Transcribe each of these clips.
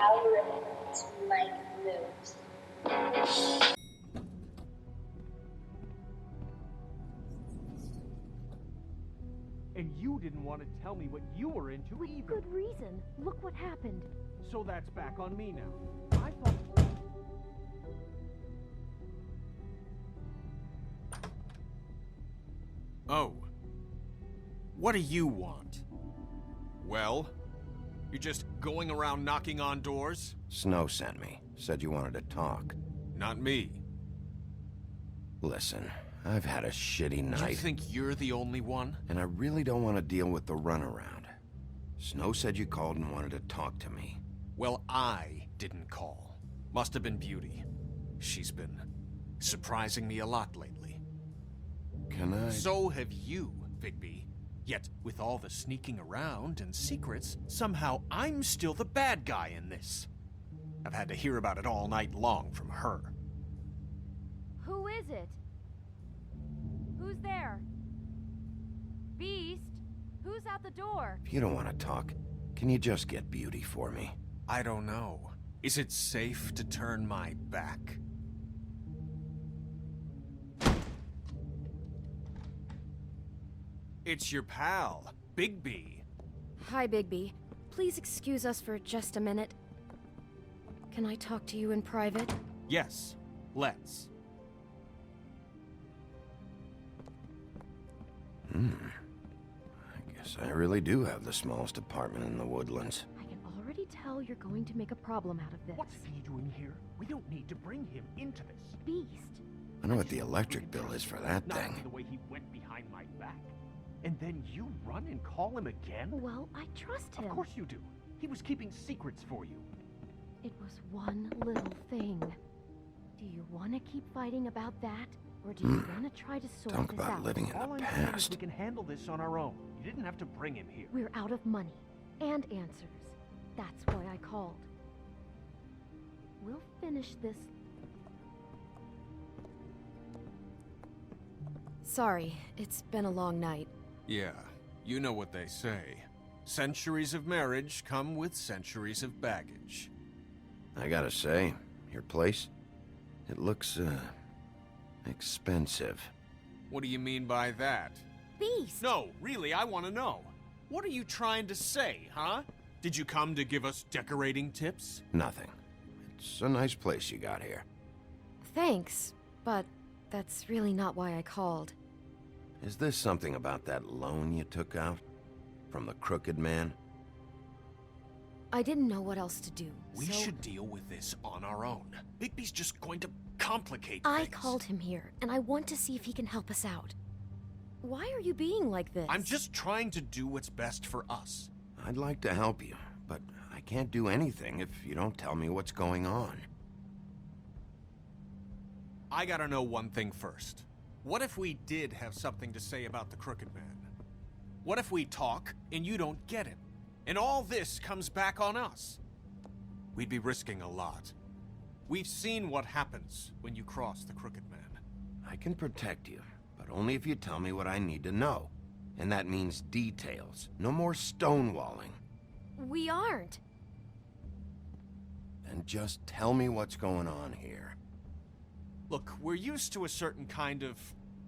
algorithm to my moves. And you didn't want to tell me what you were into With either. good reason. Look what happened. So that's back on me now. I thought... Oh. What do you want? Well? You're just going around knocking on doors? Snow sent me. Said you wanted to talk. Not me. Listen, I've had a shitty night. You think you're the only one? And I really don't want to deal with the runaround. Snow said you called and wanted to talk to me. Well, I didn't call. Must have been Beauty. She's been surprising me a lot lately. Can I... So have you, Bigby. Yet, with all the sneaking around and secrets, somehow I'm still the bad guy in this. I've had to hear about it all night long from her. Who is it? Who's there? Beast? Who's out the door? If you don't want to talk, can you just get Beauty for me? I don't know. Is it safe to turn my back? It's your pal, Bigby. Hi, Bigby. Please excuse us for just a minute. Can I talk to you in private? Yes, let's. I guess I really do have the smallest apartment in the Woodlands. I can already tell you're going to make a problem out of this. What's he doing here? We don't need to bring him into this. Beast? I know what the electric bill is for that Not thing. the way he went behind my back. And then you run and call him again? Well, I trust him. Of course you do. He was keeping secrets for you. It was one little thing. Do you want to keep fighting about that? Or do you want to try to sort Talk this about out? living in All the I'm saying is past. we can handle this on our own. You didn't have to bring him here. We're out of money and answers. That's why I called. We'll finish this. Sorry, it's been a long night. Yeah, you know what they say. Centuries of marriage come with centuries of baggage. I gotta say, your place, it looks, expensive. What do you mean by that? Beast! No, really, I want to know. What are you trying to say, huh? Did you come to give us decorating tips? Nothing. It's a nice place you got here. Thanks, but that's really not why I called. Is this something about that loan you took out? From the Crooked Man? I didn't know what else to do, We so should deal with this on our own. Bigby's just going to complicate I things. called him here, and I want to see if he can help us out. Why are you being like this? I'm just trying to do what's best for us. I'd like to help you, but I can't do anything if you don't tell me what's going on. I gotta know one thing first. What if we did have something to say about the Crooked Man? What if we talk and you don't get him? And all this comes back on us? We'd be risking a lot. We've seen what happens when you cross the Crooked Man. I can protect you, but only if you tell me what I need to know. And that means details. No more stonewalling. We aren't. And just tell me what's going on here. Look, we're used to a certain kind of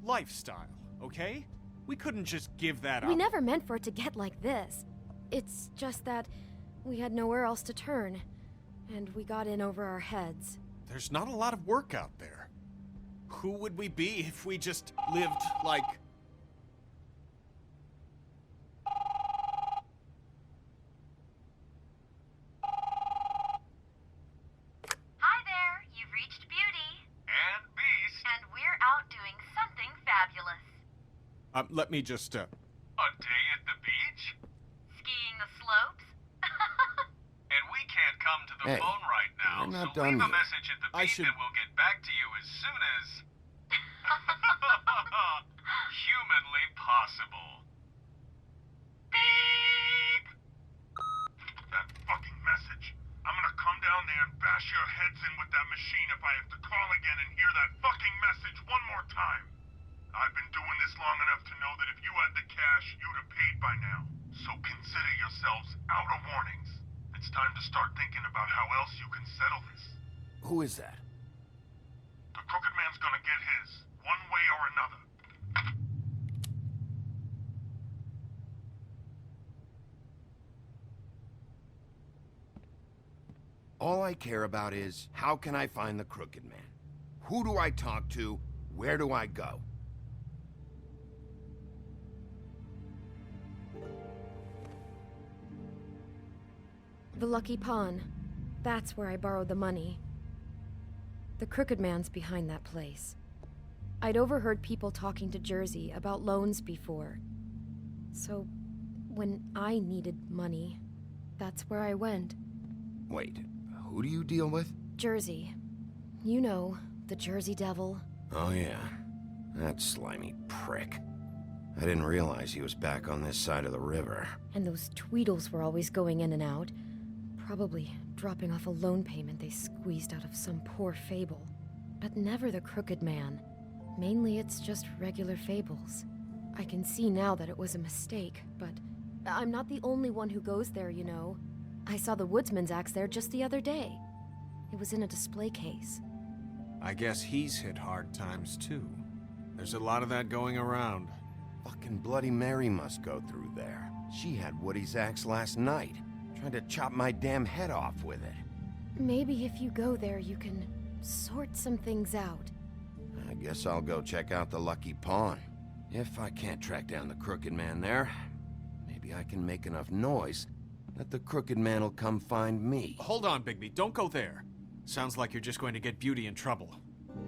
lifestyle, okay? We couldn't just give that up. We never meant for it to get like this. It's just that we had nowhere else to turn, and we got in over our heads. There's not a lot of work out there. Who would we be if we just lived like... Hi there, you've reached Beauty. And Beast. And we're out doing something fabulous. Let me just, A day at the beach? Skiing the slopes? And we can't come to the Hey, phone right now, we're not so done leave a yet. message at the I beep should- and we'll get back to you as soon as... humanly possible. Beep! That fucking message. I'm gonna come down there and bash your heads in with that machine if I have to call again and hear that fucking message one more time. I've been doing this long enough to know that if you had the cash, you'd have paid by now. So consider yourselves out of warnings. It's time to start thinking about how else you can settle this. Who is that? The Crooked Man's gonna get his, one way or another. All I care about is, how can I find the Crooked Man? Who do I talk to? Where do I go? The Lucky Pawn. That's where I borrowed the money. The Crooked Man's behind that place. I'd overheard people talking to Jersey about loans before. So, when I needed money, that's where I went. Wait, who do you deal with? Jersey. You know, the Jersey Devil. Oh yeah, that slimy prick. I didn't realize he was back on this side of the river. And those Tweedles were always going in and out. Probably dropping off a loan payment they squeezed out of some poor fable. But never the Crooked Man. Mainly it's just regular fables. I can see now that it was a mistake, but I'm not the only one who goes there, you know. I saw the Woodsman's axe there just the other day. It was in a display case. I guess he's hit hard times too. There's a lot of that going around. Fucking Bloody Mary must go through there. She had Woody's axe last night. Tried to chop my damn head off with it. Maybe if you go there, you can sort some things out. I guess I'll go check out the Lucky Pawn. If I can't track down the Crooked Man there, maybe I can make enough noise that the Crooked Man will come find me. Hold on, Bigby. Don't go there. Sounds like you're just going to get Beauty in trouble.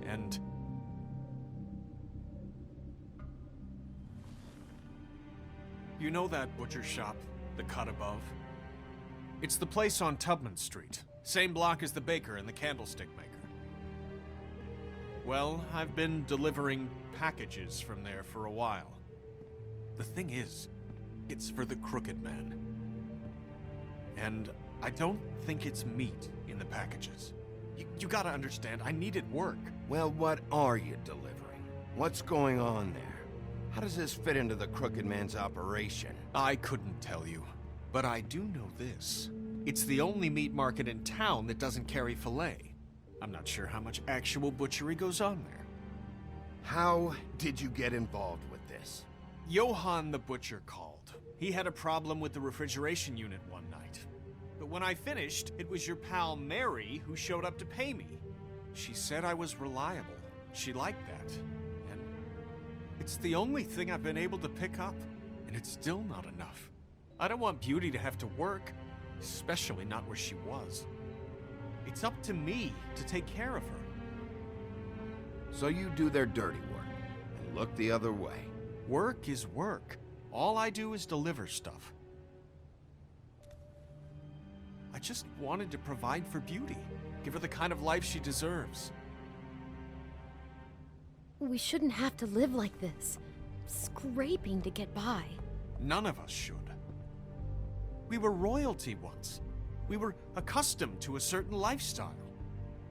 And... you know that butcher shop, the cut above? It's the place on Tubman Street. Same block as the baker and the candlestick maker. Well, I've been delivering packages from there for a while. The thing is, it's for the Crooked Man. And I don't think it's meat in the packages. You gotta understand, I needed work. Well, what are you delivering? What's going on there? How does this fit into the Crooked Man's operation? I couldn't tell you, but I do know this. It's the only meat market in town that doesn't carry filet. I'm not sure how much actual butchery goes on there. How did you get involved with this? Johann the butcher called. He had a problem with the refrigeration unit one night. But when I finished, it was your pal Mary who showed up to pay me. She said I was reliable. She liked that. And it's the only thing I've been able to pick up, and it's still not enough. I don't want Beauty to have to work, especially not where she was. It's up to me to take care of her. So you do their dirty work, and look the other way. Work is work. All I do is deliver stuff. I just wanted to provide for Beauty. Give her the kind of life she deserves. We shouldn't have to live like this, scraping to get by. None of us should. We were royalty once. We were accustomed to a certain lifestyle.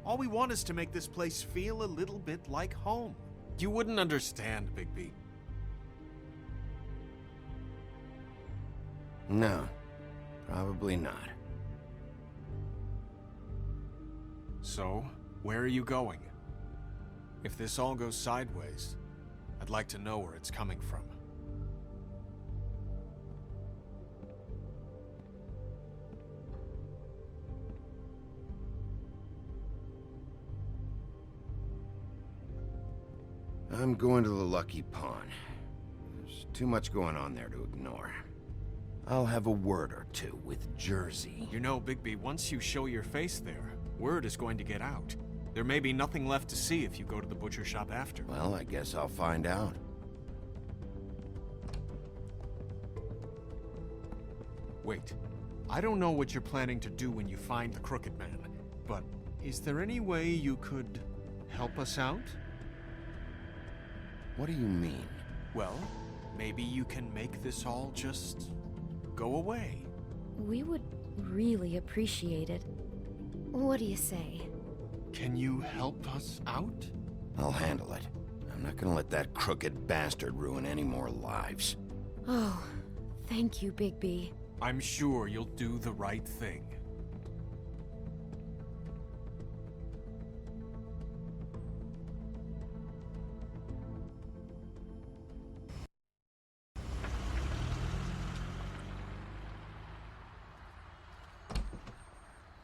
All we want is to make this place feel a little bit like home. You wouldn't understand, Bigby. No, probably not. So, where are you going? If this all goes sideways, I'd like to know where it's coming from. I'm going to the Lucky Pawn. There's too much going on there to ignore. I'll have a word or two with Jersey. You know, Bigby, once you show your face there, word is going to get out. There may be nothing left to see if you go to the butcher shop after. Well, I guess I'll find out. Wait, I don't know what you're planning to do when you find the Crooked Man, but is there any way you could help us out? What do you mean? Well, maybe you can make this all just go away. We would really appreciate it. What do you say? Can you help us out? I'll handle it. I'm not gonna let that crooked bastard ruin any more lives. Oh, thank you, Bigby. I'm sure you'll do the right thing.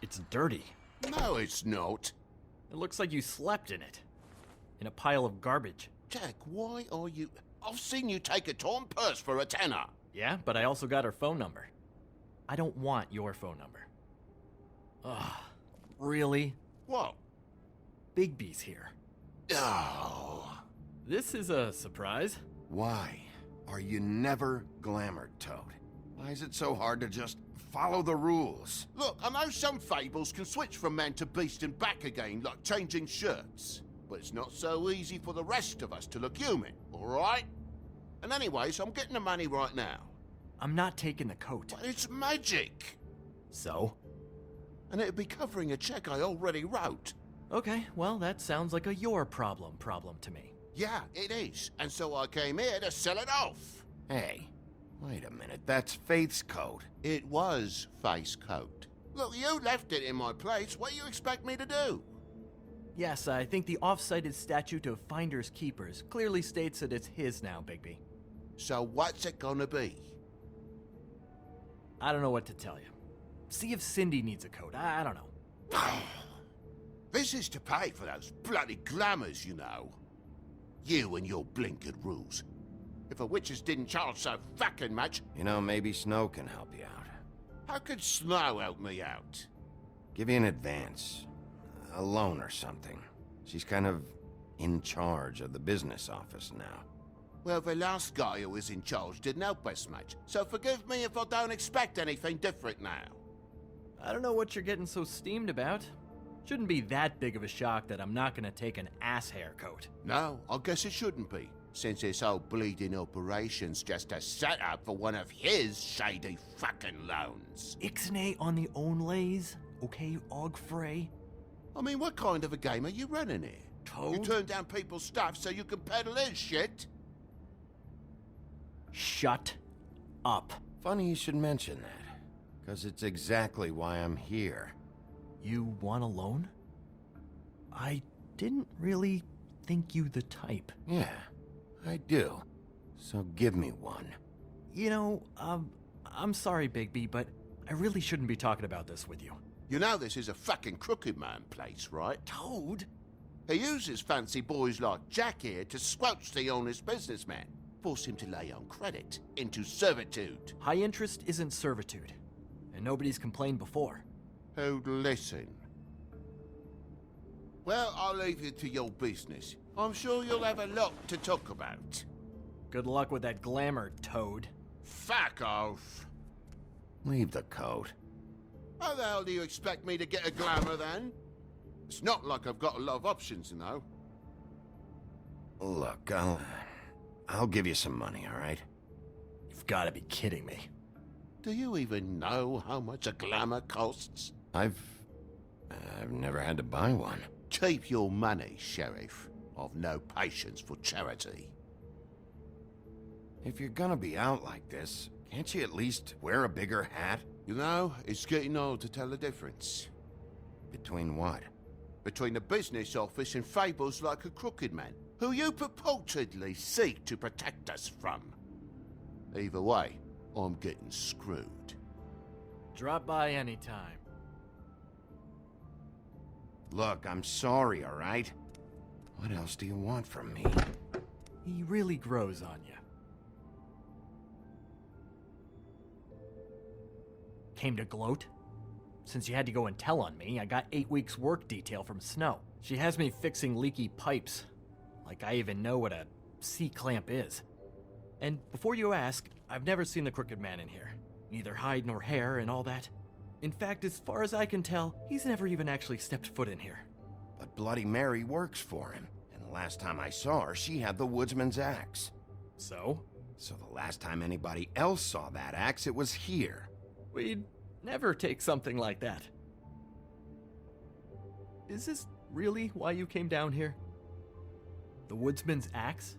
It's dirty. No, it's not. It looks like you slept in it. In a pile of garbage. Jack, why are you... I've seen you take a torn purse for a tenner. Yeah, but I also got her phone number. I don't want your phone number. Ugh, really? What? Bigby's here. Oh. This is a surprise. Why are you never glamored, Toad? Why is it so hard to just follow the rules? Look, I know some fables can switch from man to beast and back again, like changing shirts. But it's not so easy for the rest of us to look human, alright? And anyways, I'm getting the money right now. I'm not taking the coat. But it's magic! So? And it'd be covering a check I already wrote. Okay, well, that sounds like a your problem to me. Yeah, it is. And so I came here to sell it off. Hey, wait a minute, that's Faith's coat. It was Faith's coat. Look, you left it in my place. What do you expect me to do? Yes, I think the off-cited statute of Finders Keepers clearly states that it's his now, Bigby. So what's it gonna be? I don't know what to tell you. See if Cindy needs a coat. I don't know. This is to pay for those bloody glamours, you know. You and your blinkered rules. If the witches didn't charge so fucking much... You know, maybe Snow can help you out. How could Snow help me out? Give you an advance. A loan or something. She's kind of in charge of the business office now. Well, the last guy who was in charge didn't help us much, so forgive me if I don't expect anything different now. I don't know what you're getting so steamed about. Shouldn't be that big of a shock that I'm not gonna take an ass haircoat. No, I guess it shouldn't be, since this whole bleeding operation's just a setup for one of his shady fucking loans. Ixnay on the own lays, okay, Ogfrey? I mean, what kind of a game are you running here? Toad? You turn down people's stuff so you can peddle his shit? Shut up. Funny you should mention that, because it's exactly why I'm here. You want a loan? I didn't really think you the type. Yeah, I do. So give me one. You know, I'm sorry, Bigby, but I really shouldn't be talking about this with you. You know this is a fucking crooked man place, right? Toad? He uses fancy boys like Jack here to squelch the honest businessman. Force him to lay on credit into servitude. High interest isn't servitude, and nobody's complained before. Who'd listen? Well, I'll leave you to your business. I'm sure you'll have a lot to talk about. Good luck with that glamour, Toad. Fuck off. Leave the coat. How the hell do you expect me to get a glamour then? It's not like I've got a lot of options, you know. Look, I'll give you some money, all right? You've got to be kidding me. Do you even know how much a glamour costs? I've never had to buy one. Keep your money, Sheriff. I've no patience for charity. If you're gonna be out like this, can't you at least wear a bigger hat? You know, it's getting old to tell the difference. Between what? Between the business office and fables like a crooked man, who you purportedly seek to protect us from. Either way, I'm getting screwed. Drop by anytime. Look, I'm sorry, all right? What else do you want from me? He really grows on you. Came to gloat? Since you had to go and tell on me, I got 8 weeks work detail from Snow. She has me fixing leaky pipes. Like I even know what a C-clamp is. And before you ask, I've never seen the Crooked Man in here. Neither hide nor hair and all that. In fact, as far as I can tell, he's never even actually stepped foot in here. But Bloody Mary works for him. And the last time I saw her, she had the woodsman's axe. So? So the last time anybody else saw that axe, it was here. We'd never take something like that. Is this really why you came down here? The woodsman's axe?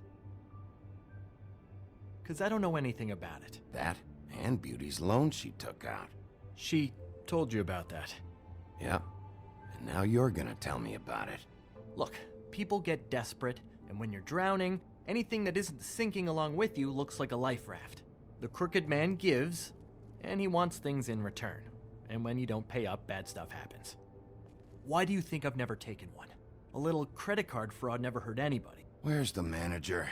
'Cause I don't know anything about it. That and Beauty's loan she took out. She told you about that. Yep. And now you're gonna tell me about it. Look, people get desperate, and when you're drowning, anything that isn't sinking along with you looks like a life raft. The Crooked Man gives, and he wants things in return. And when you don't pay up, bad stuff happens. Why do you think I've never taken one? A little credit card fraud never hurt anybody. Where's the manager?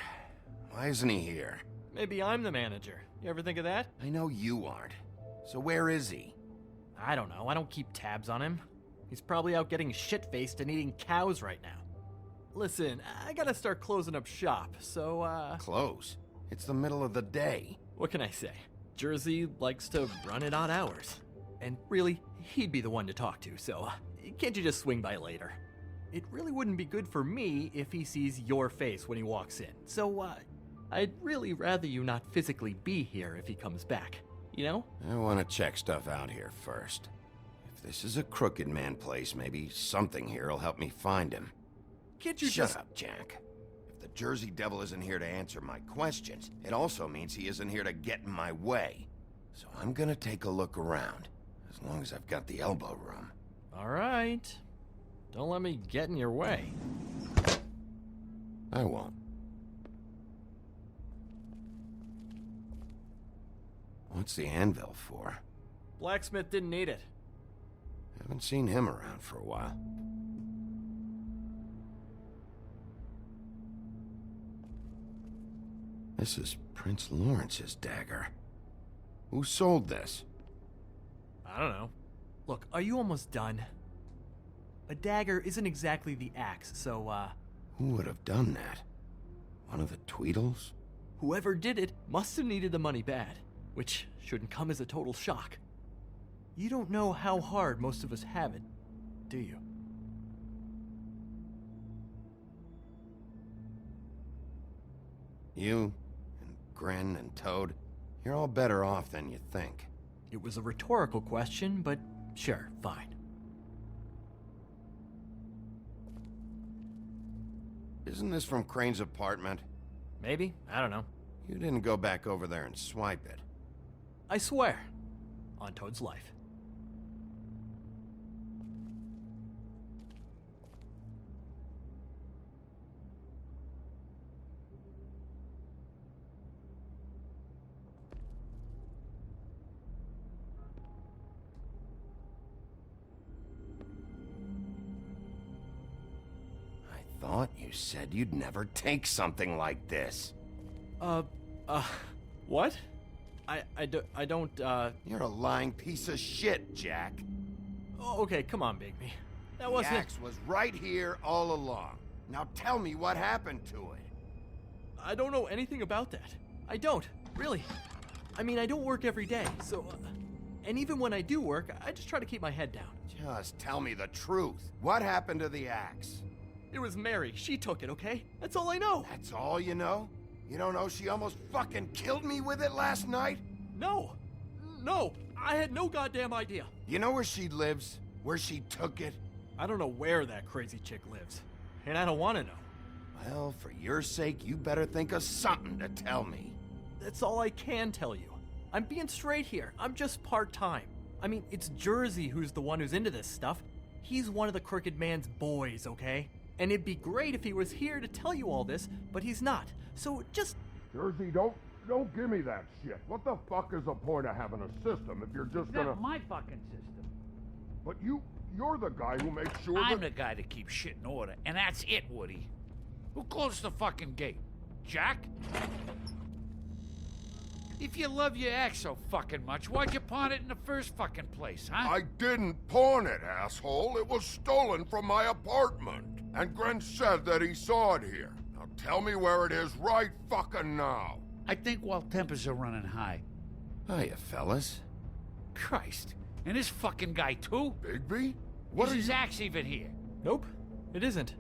Why isn't he here? Maybe I'm the manager. You ever think of that? I know you aren't. So where is he? I don't know. I don't keep tabs on him. He's probably out getting shit-faced and eating cows right now. Listen, I gotta start closing up shop, so, Close? It's the middle of the day. what can I say? Jersey likes to run at odd hours. And really, he'd be the one to talk to, so can't you just swing by later? It really wouldn't be good for me if he sees your face when he walks in, so, I'd really rather you not physically be here if he comes back, you know? I want to check stuff out here first. If this is a Crooked Man place, maybe something here will help me find him. Can't you Shut just... up, Jack. If the Jersey Devil isn't here to answer my questions, it also means he isn't here to get in my way. So I'm gonna take a look around, as long as I've got the elbow room. All right. Don't let me get in your way. I won't. What's the anvil for? Blacksmith didn't need it. Haven't seen him around for a while. This is Prince Lawrence's dagger. Who sold this? I don't know. Look, are you almost done? A dagger isn't exactly the axe, so, Who would have done that? One of the Tweedles? whoever did it must have needed the money bad, which shouldn't come as a total shock. You don't know how hard most of us have it, do you? You, and Gren, and Toad, you're all better off than you think. It was a rhetorical question, but sure, fine. Isn't this from Crane's apartment? Maybe, I don't know. You didn't go back over there and swipe it. I swear, on Toad's life. I thought you said you'd never take something like this. What? I don't, You're a lying piece of shit, Jack. Oh, okay, come on, Bigby. That The wasn't... axe was right here all along. Now tell me what happened to it. I don't know anything about that. I don't, really. I mean, I don't work every day, so... and even when I do work, I just try to keep my head down. Just tell me the truth. What happened to the axe? It was Mary. She took it, okay? That's all I know. That's all you know? You don't know she almost fucking killed me with it last night? No. No. I had no goddamn idea. You know where she lives? Where she took it? I don't know where that crazy chick lives. And I don't want to know. Well, for your sake, you better think of something to tell me. That's all I can tell you. I'm being straight here. I'm just part-time. I mean, it's Jersey who's the one who's into this stuff. He's one of the Crooked Man's boys, okay? And it'd be great if he was here to tell you all this, but he's not. So just... Jersey, don't give me that shit. What the fuck is the point of having a system if you're just gonna... That's my fucking system. But you're the guy who makes sure I'm that... the guy that keeps shit in order, and that's it, Woody. Who closed the fucking gate? Jack? If you love your ex so fucking much, why'd you pawn it in the first fucking place, huh? I didn't pawn it, asshole. It was stolen from my apartment. And Gren said that he saw it here. Now tell me where it is right fucking now. I think while tempers are running high. Hiya, fellas. Christ. And this fucking guy, too? Bigby? What Is are his you... axe even here? Nope, it isn't.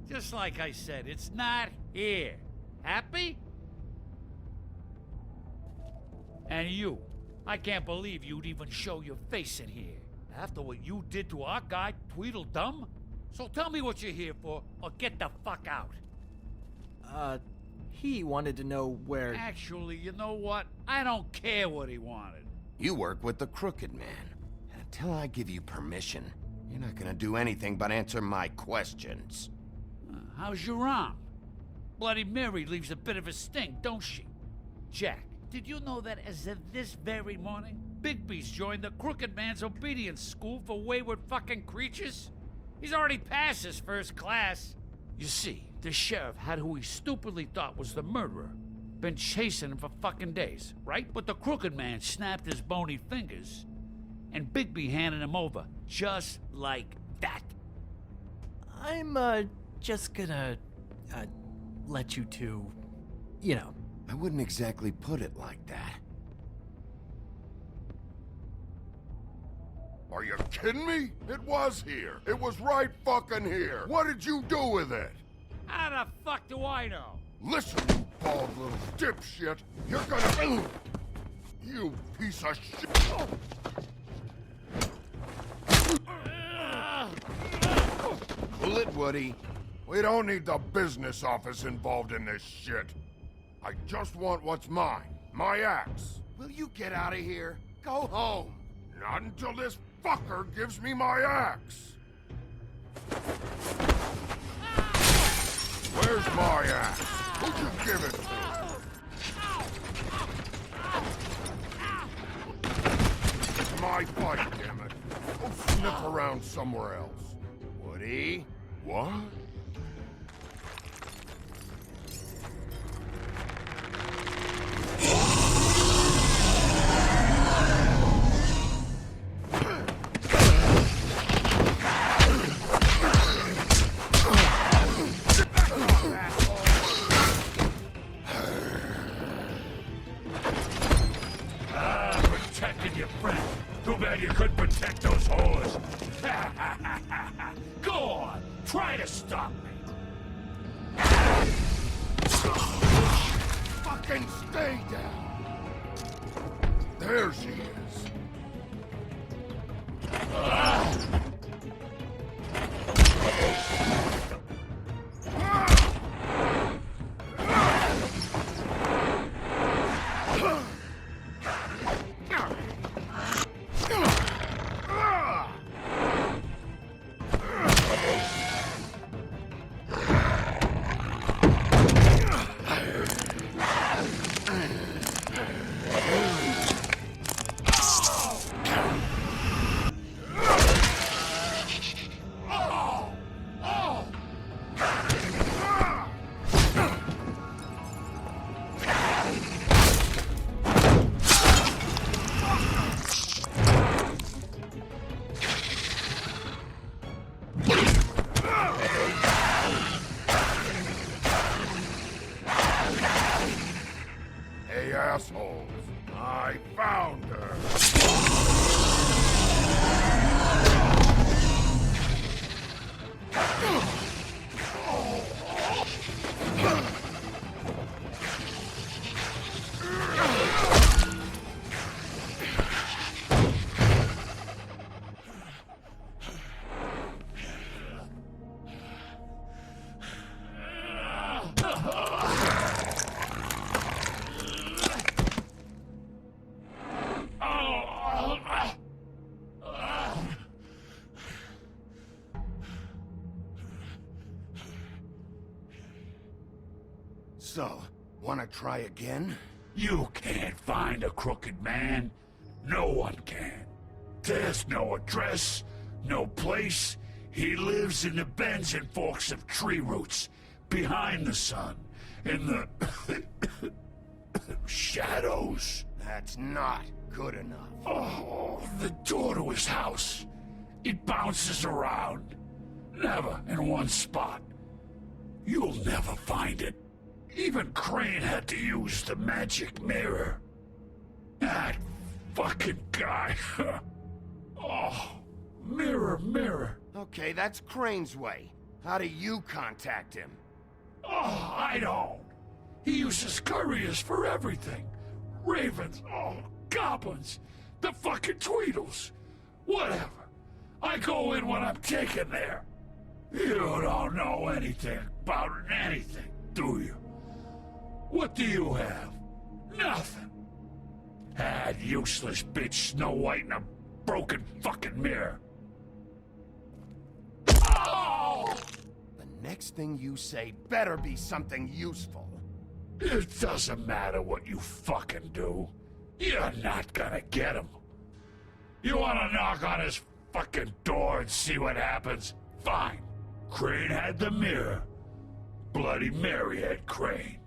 Just like I said, it's not here. Happy? And you. I can't believe you'd even show your face in here. After what you did to our guy, Tweedledum? So tell me what you're here for, or get the fuck out. He wanted to know where... Actually, you know what? I don't care what he wanted. You work with the Crooked Man. And until I give you permission, you're not gonna do anything but answer my questions. How's your arm? Bloody Mary leaves a bit of a stink, don't she? Jack, did you know that as of this very morning, Bigby's joined the Crooked Man's obedience school for wayward fucking creatures? He's already passed his first class. You see, the sheriff had who he stupidly thought was the murderer. Been chasing him for fucking days, right? But the Crooked Man snapped his bony fingers, and Bigby handed him over, just like that. I'm, just gonna, let you two, you know. I wouldn't exactly put it like that. Are you kidding me? It was here. It was right fucking here. What did you do with it? How the fuck do I know? Listen, you bald little dipshit. You're gonna... You piece of shit. Pull it, Woody. We don't need the business office involved in this shit. I just want what's mine. My axe. Will you get out of here? Go home. Not until this fucker gives me my axe. Where's my axe? Who'd you give it to? It's my fight, damn it. Go sniff around somewhere else. Woody? What? Protecting your friend. Too bad you couldn't protect those whores. Go on, try to stop me. Fucking stay down. There she is. Hey, assholes. I found her. So, wanna try again? You can't find a Crooked Man. No one can. There's no address, no place. He lives in the bends and forks of tree roots, behind the sun, in the shadows. That's not good enough. Oh, the door to his house. It bounces around. Never in one spot. You'll never find it. Even Crane had to use the magic mirror. That fucking guy. Oh, mirror, mirror. Okay, that's Crane's way. How do you contact him? Oh, I don't. He uses couriers for everything. Ravens, oh, goblins, the fucking Tweedles. Whatever. I go in when I'm taken there. You don't know anything about anything, do you? What do you have? Nothing. That useless bitch Snow White in a broken fucking mirror. Oh! The next thing you say better be something useful. It doesn't matter what you fucking do. You're not gonna get him. You wanna knock on his fucking door and see what happens? Fine. Crane had the mirror. Bloody Mary had Crane.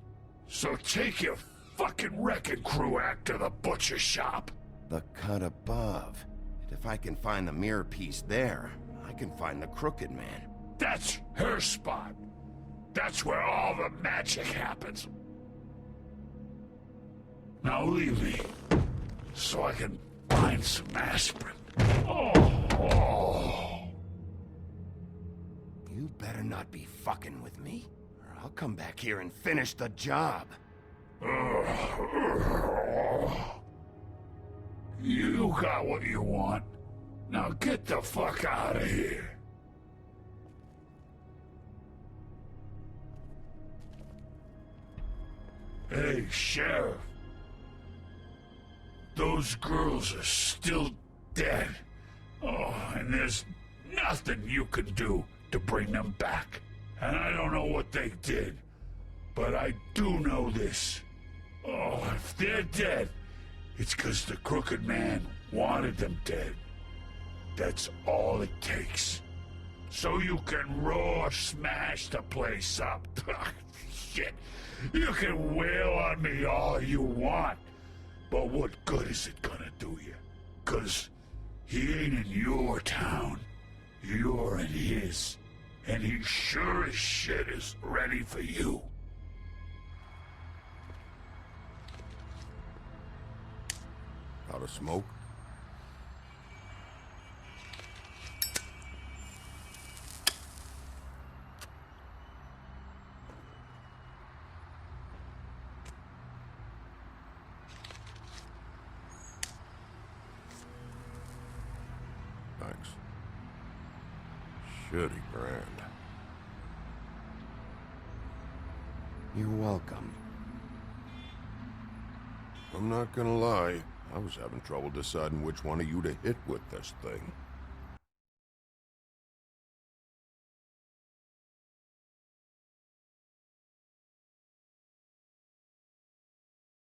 So take your fucking wrecking crew act to the butcher shop. The cut above. And if I can find the mirror piece there, I can find the Crooked Man. That's her spot. That's where all the magic happens. Now leave me, so I can find some aspirin. Oh. You better not be fucking with me, or I'll come back here and finish the job. You got what you want. Now get the fuck out of here. Hey, Sheriff. Those girls are still dead. Oh, and there's nothing you can do to bring them back. And I don't know what they did, but I do know this. Oh, if they're dead, it's 'cause the Crooked Man wanted them dead. That's all it takes. So you can raw smash the place up. Shit. You can wail on me all you want. But what good is it gonna do you? 'Cause he ain't in your town. You're in his. And he sure as shit is ready for you. Out of smoke? Thanks. Shitty brand. You're welcome. I'm not gonna lie. I was having trouble deciding which one of you to hit with this thing.